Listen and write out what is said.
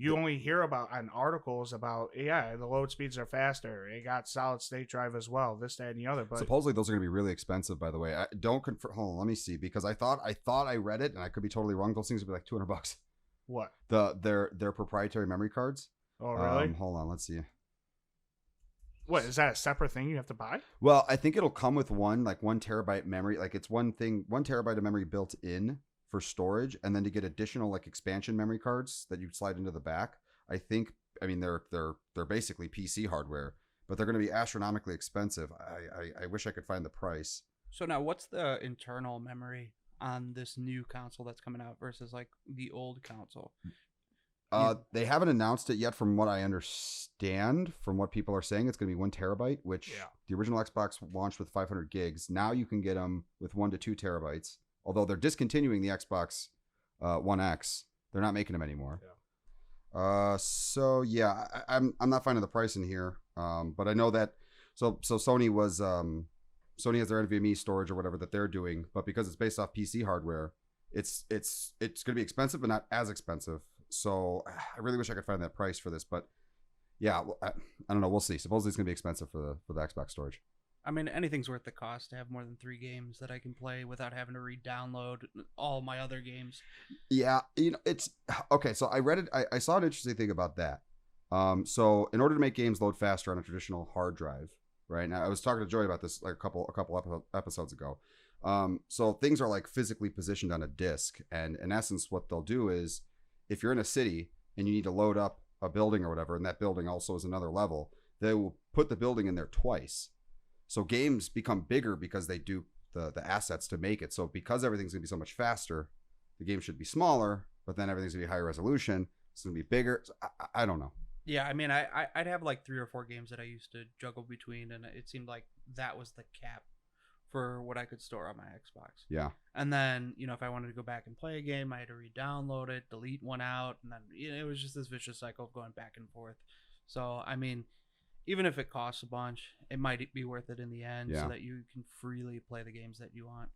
You only hear about on articles about the load speeds are faster. It got solid state drive as well. This, that, and the other. But supposedly those are going to be really expensive. By the way, I don't confirm. Hold on, let me see because I thought I read it and I could be totally wrong. Those things would be like $200. what? Their proprietary memory cards. Oh, really? Hold on, let's see. What is that a separate thing you have to buy? Well, I think it'll come with one 1 terabyte memory. Like it's 1 terabyte of memory built in for storage, and then to get additional like expansion memory cards that you slide into the back. I mean they're basically PC hardware, but they're going to be astronomically expensive. I wish I could find the price. So now, what's the internal memory on this new console that's coming out versus like the old console? They haven't announced it yet. From what I understand, from what people are saying, it's going to be 1 terabyte, which the original Xbox launched with 500 gigs. Now you can get them with 1 to 2 terabytes. Although they're discontinuing the Xbox One X, they're not making them anymore. So yeah, I'm not finding the price in here. But I know that so Sony has their NVMe storage or whatever that they're doing, but because it's based off PC hardware, it's going to be expensive, but not as expensive. So I really wish I could find that price for this, but yeah, I don't know. We'll see. Supposedly it's going to be expensive for the Xbox storage. I mean, anything's worth the cost to have more than 3 games that I can play without having to re-download all my other games. Yeah, it's okay. So I read it. I saw an interesting thing about that. So in order to make games load faster on a traditional hard drive, right? Now I was talking to Joey about this like a couple episodes ago. So things are like physically positioned on a disk, and in essence, what they'll do is, if you're in a city and you need to load up a building or whatever, and that building also is another level, they will put the building in there twice. So games become bigger because they do the assets to make it. So because everything's going to be so much faster, the game should be smaller, but then everything's going to be higher resolution. It's going to be bigger. So I don't know. Yeah, I mean, I'd have like 3 or 4 games that I used to juggle between, and it seemed like that was the cap for what I could store on my Xbox. Yeah. And then, if I wanted to go back and play a game, I had to re-download it, delete one out, and then it was just this vicious cycle of going back and forth. So, I mean, even if it costs a bunch, it might be worth it in the end so that you can freely play the games that you want.